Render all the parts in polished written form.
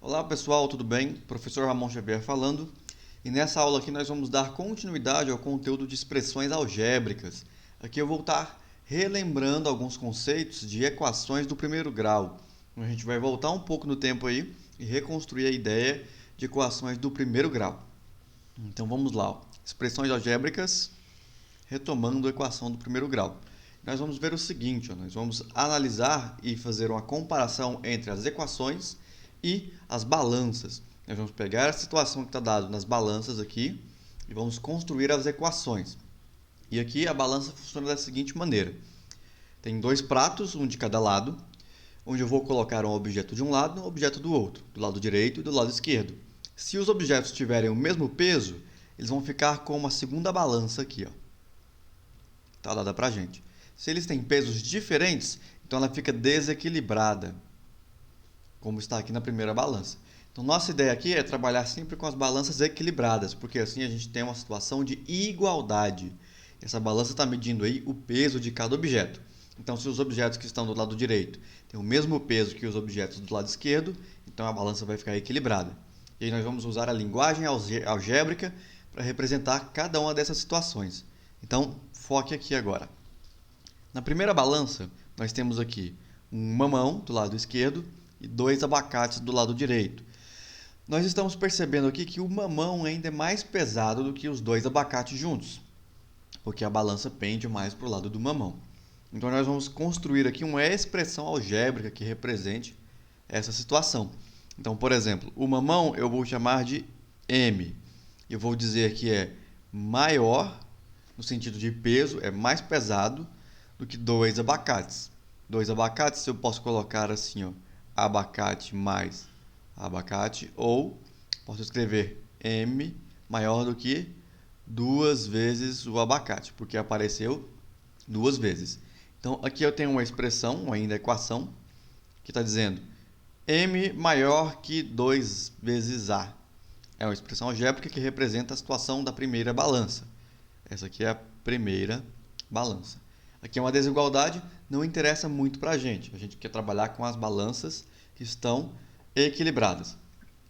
Olá pessoal, tudo bem? Professor Ramon Xavier falando. E nessa aula aqui nós vamos dar continuidade ao conteúdo de expressões algébricas. Aqui eu vou estar relembrando alguns conceitos de equações do primeiro grau. A gente vai voltar um pouco no tempo aí e reconstruir a ideia de equações do primeiro grau. Então vamos lá, ó. Expressões algébricas, retomando a equação do primeiro grau. Nós vamos ver o seguinte, ó, nós vamos analisar e fazer uma comparação entre as equações e as balanças. Nós vamos pegar a situação que está dada nas balanças aqui e vamos construir as equações. E aqui a balança funciona da seguinte maneira. Tem dois pratos, um de cada lado, onde eu vou colocar um objeto de um lado e um objeto do outro, do lado direito e do lado esquerdo. Se os objetos tiverem o mesmo peso, eles vão ficar com uma segunda balança aqui, ó. Tá dada pra gente. Se eles têm pesos diferentes, então ela fica desequilibrada, como está aqui na primeira balança. Então, nossa ideia aqui é trabalhar sempre com as balanças equilibradas, porque assim a gente tem uma situação de igualdade. Essa balança está medindo aí o peso de cada objeto. Então, se os objetos que estão do lado direito têm o mesmo peso que os objetos do lado esquerdo, então a balança vai ficar equilibrada. E aí nós vamos usar a linguagem algébrica para representar cada uma dessas situações. Então, foque aqui agora. Na primeira balança, nós temos aqui um mamão do lado esquerdo e dois abacates do lado direito. Nós estamos percebendo aqui que o mamão ainda é mais pesado do que os dois abacates juntos, porque a balança pende mais para o lado do mamão. Então nós vamos construir aqui uma expressão algébrica que represente essa situação. Então, por exemplo, o mamão eu vou chamar de M. Eu vou dizer que é maior, no sentido de peso, é mais pesado do que dois abacates. Dois abacates eu posso colocar assim, ó, abacate mais abacate, ou posso escrever M maior do que duas vezes o abacate, porque apareceu duas vezes. Então, aqui eu tenho uma expressão, uma ainda equação, que está dizendo M maior que 2 vezes A. É uma expressão algébrica que representa a situação da primeira balança. Essa aqui é a primeira balança. Aqui é uma desigualdade, não interessa muito para a gente. A gente quer trabalhar com as balanças que estão equilibradas.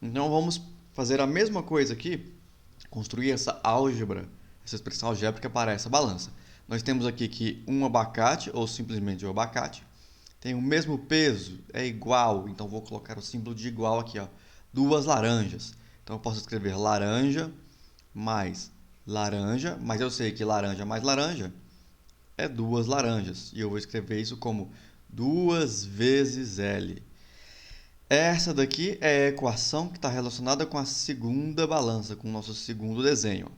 Então vamos fazer a mesma coisa aqui, construir essa álgebra, essa expressão algébrica para essa balança. Nós temos aqui que um abacate, ou simplesmente o abacate, tem o mesmo peso, é igual, então vou colocar o símbolo de igual aqui, ó, duas laranjas. Então eu posso escrever laranja mais laranja, mas eu sei que laranja mais laranja é duas laranjas. E eu vou escrever isso como 2 vezes L. Essa daqui é a equação que está relacionada com a segunda balança, com o nosso segundo desenho.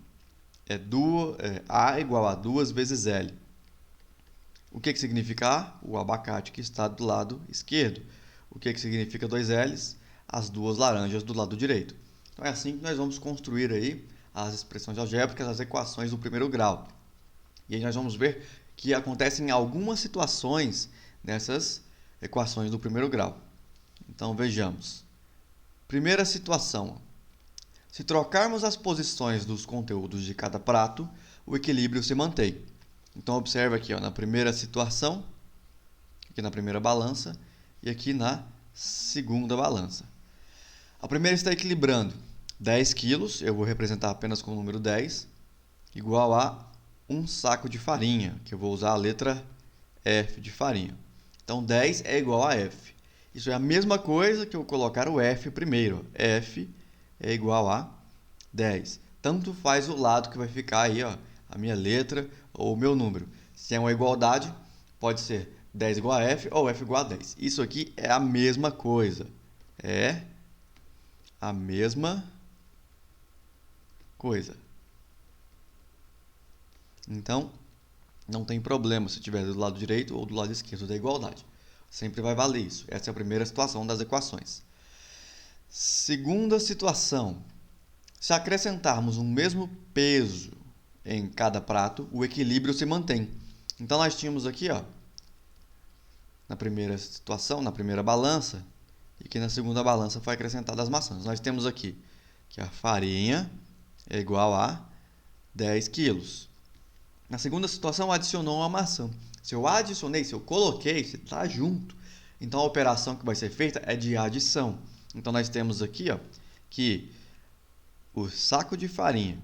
A igual a 2 vezes L. O que significa A? O abacate que está do lado esquerdo. O que significa 2 L's? As duas laranjas do lado direito. Então é assim que nós vamos construir aí as expressões algébricas, as equações do primeiro grau. E aí nós vamos ver que acontecem algumas situações nessas equações do primeiro grau. Então vejamos. Primeira situação. Se trocarmos as posições dos conteúdos de cada prato, o equilíbrio se mantém. Então observe aqui, ó, na primeira situação, aqui na primeira balança e aqui na segunda balança. A primeira está equilibrando 10 quilos, eu vou representar apenas com o número 10, igual a um saco de farinha, que eu vou usar a letra F de farinha. Então 10 é igual a F. Isso é a mesma coisa que eu colocar o F primeiro. F é igual a 10. Tanto faz o lado que vai ficar aí, ó, a minha letra ou o meu número. Se é uma igualdade, pode ser 10 igual a F ou F igual a 10. Isso aqui é a mesma coisa. É a mesma coisa. Então, não tem problema se tiver do lado direito ou do lado esquerdo da igualdade. Sempre vai valer isso. Essa é a primeira situação das equações. Segunda situação. Se acrescentarmos um mesmo peso em cada prato, o equilíbrio se mantém. Então, nós tínhamos aqui, ó, na primeira situação, na primeira balança, e que na segunda balança foi acrescentada as maçãs. Nós temos aqui que a farinha é igual a 10 quilos. Na segunda situação, adicionou uma maçã. Se eu adicionei, se eu coloquei, se está junto, então a operação que vai ser feita é de adição. Então, nós temos aqui, ó, que o saco de farinha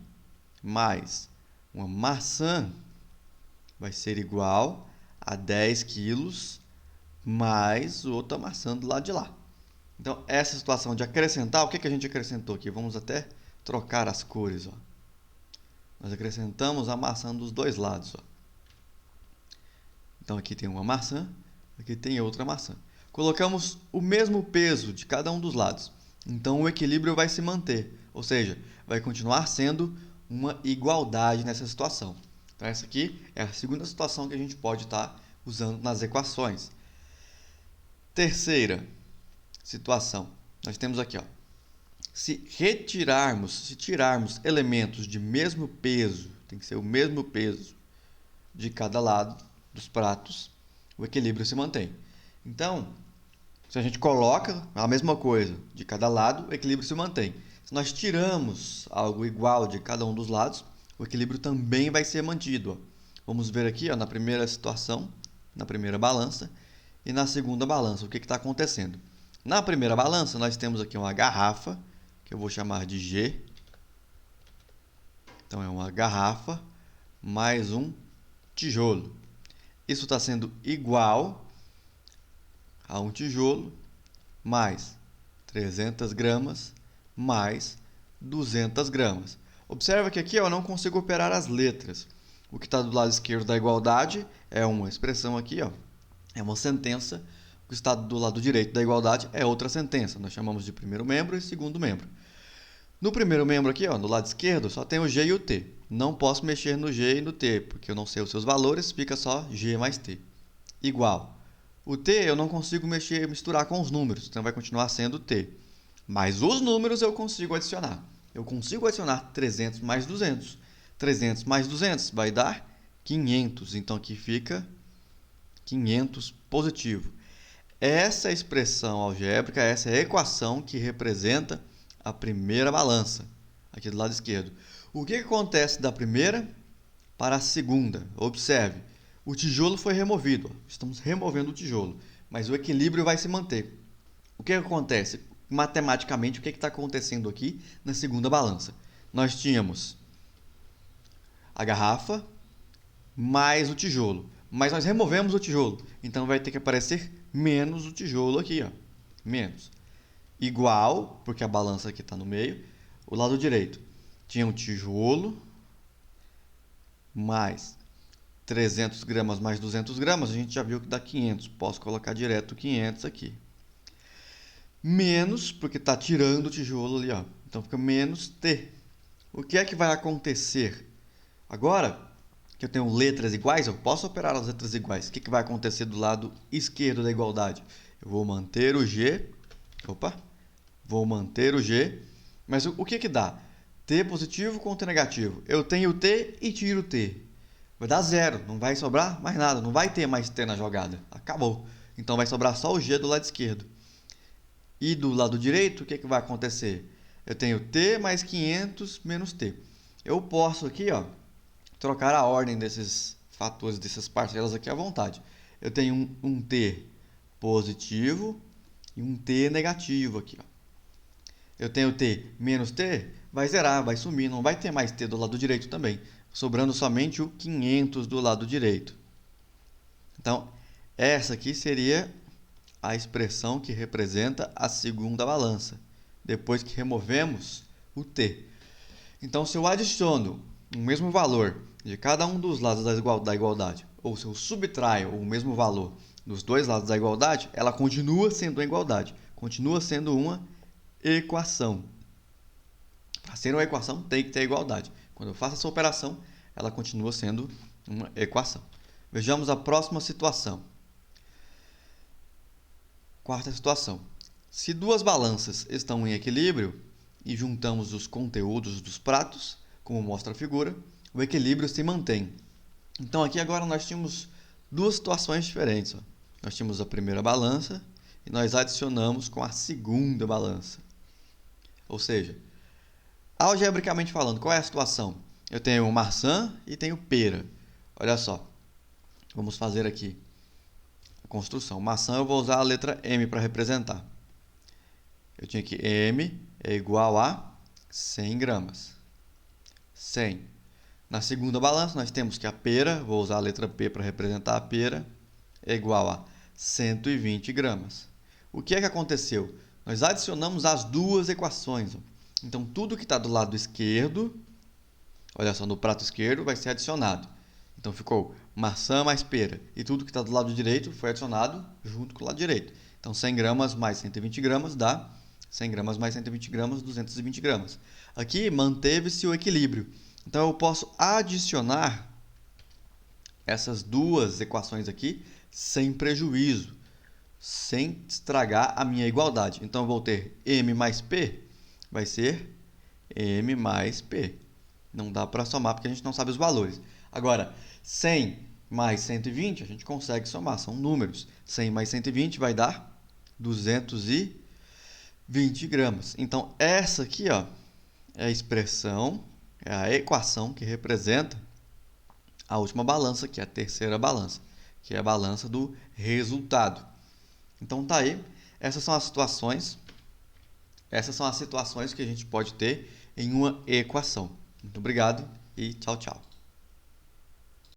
mais uma maçã vai ser igual a 10 quilos mais outra maçã do lado de lá. Então, essa situação de acrescentar, o que a gente acrescentou aqui? Vamos até trocar as cores. Ó. Nós acrescentamos a maçã dos dois lados. Ó. Então, aqui tem uma maçã, aqui tem outra maçã. Colocamos o mesmo peso de cada um dos lados. Então, o equilíbrio vai se manter. Ou seja, vai continuar sendo uma igualdade nessa situação. Então, essa aqui é a segunda situação que a gente pode estar usando nas equações. Terceira situação. Nós temos aqui, ó. Se tirarmos elementos de mesmo peso, tem que ser o mesmo peso de cada lado dos pratos, o equilíbrio se mantém. Então, se a gente coloca a mesma coisa de cada lado, o equilíbrio se mantém. Se nós tiramos algo igual de cada um dos lados, o equilíbrio também vai ser mantido. Ó. Vamos ver aqui, ó, na primeira situação, na primeira balança, e na segunda balança, o que está acontecendo. Na primeira balança, nós temos aqui uma garrafa, que eu vou chamar de G. Então, é uma garrafa mais um tijolo. Isso está sendo igual a um tijolo mais 300 gramas mais 200 gramas. Observa que aqui eu não consigo operar as letras. O que está do lado esquerdo da igualdade é uma expressão aqui, ó, é uma sentença. O que está do lado direito da igualdade é outra sentença. Nós chamamos de primeiro membro e segundo membro. No primeiro membro aqui, ó, no lado esquerdo, só tem o G e o T. Não posso mexer no G e no T, porque eu não sei os seus valores, fica só G mais T. Igual. O T eu não consigo misturar com os números, então vai continuar sendo T. Mas os números eu consigo adicionar. Eu consigo adicionar 300 mais 200. 300 mais 200 vai dar 500. Então, aqui fica 500 positivo. Essa é a expressão algébrica, essa é a equação que representa a primeira balança, aqui do lado esquerdo. O que acontece da primeira para a segunda? Observe, o tijolo foi removido. Estamos removendo o tijolo, mas o equilíbrio vai se manter. O que acontece? Matematicamente, o que está acontecendo aqui na segunda balança? Nós tínhamos a garrafa mais o tijolo, mas nós removemos o tijolo, então vai ter que aparecer menos o tijolo aqui, ó. Menos. Igual, porque a balança aqui está no meio, o lado direito tinha um tijolo mais 300 gramas mais 200 gramas, a gente já viu que dá 500, posso colocar direto 500 aqui. Menos, porque está tirando o tijolo ali, ó. Então fica menos T. O que é que vai acontecer? Agora que eu tenho letras iguais, eu posso operar as letras iguais. O que vai acontecer do lado esquerdo da igualdade? Eu vou manter o G. Opa! Vou manter o G. Mas o que dá? T positivo com T negativo. Eu tenho T e tiro T. Vai dar zero. Não vai sobrar mais nada. Não vai ter mais T na jogada. Acabou. Então vai sobrar só o G do lado esquerdo. E do lado direito, o que vai acontecer? Eu tenho T mais 500 menos T. Eu posso aqui, ó, trocar a ordem desses fatores, dessas parcelas aqui à vontade. Eu tenho um T positivo e um T negativo aqui, ó. Eu tenho T menos T, vai zerar, vai sumir, não vai ter mais T do lado direito também, sobrando somente o 500 do lado direito. Então, essa aqui seria a expressão que representa a segunda balança, depois que removemos o T. Então, se eu adiciono o mesmo valor de cada um dos lados da igualdade, ou se eu subtraio o mesmo valor dos dois lados da igualdade, ela continua sendo uma igualdade, continua sendo uma equação. Para ser uma equação, tem que ter igualdade. Quando eu faço essa operação, ela continua sendo uma equação. Vejamos a próxima situação. Quarta situação. Se duas balanças estão em equilíbrio e juntamos os conteúdos dos pratos, como mostra a figura, o equilíbrio se mantém. Então, aqui agora nós tínhamos duas situações diferentes. Ó. Nós tínhamos a primeira balança e nós adicionamos com a segunda balança. Ou seja, algebricamente falando, qual é a situação? Eu tenho maçã e tenho pera. Olha só, vamos fazer aqui a construção. Maçã eu vou usar a letra M para representar. Eu tinha que M é igual a 100 gramas. 100. Na segunda balança, nós temos que a pera, vou usar a letra P para representar a pera, é igual a 120 gramas. O que é que aconteceu? Nós adicionamos as duas equações. Então, tudo que está do lado esquerdo, olha só, no prato esquerdo vai ser adicionado. Então, ficou maçã mais pera. E tudo que está do lado direito foi adicionado junto com o lado direito. Então, 100 gramas mais 120 gramas dá 100 gramas mais 120 gramas, 220 gramas. Aqui manteve-se o equilíbrio. Então, eu posso adicionar essas duas equações aqui sem prejuízo, sem estragar a minha igualdade. Então, eu vou ter M mais P, vai ser M mais P. Não dá para somar porque a gente não sabe os valores. Agora, 100 mais 120, a gente consegue somar, são números. 100 mais 120 vai dar 220 gramas. Então, essa aqui, ó, é a expressão, é a equação que representa a última balança, que é a terceira balança, que é a balança do resultado. Então, tá aí. Essas são as situações que a gente pode ter em uma equação. Muito obrigado e tchau, tchau.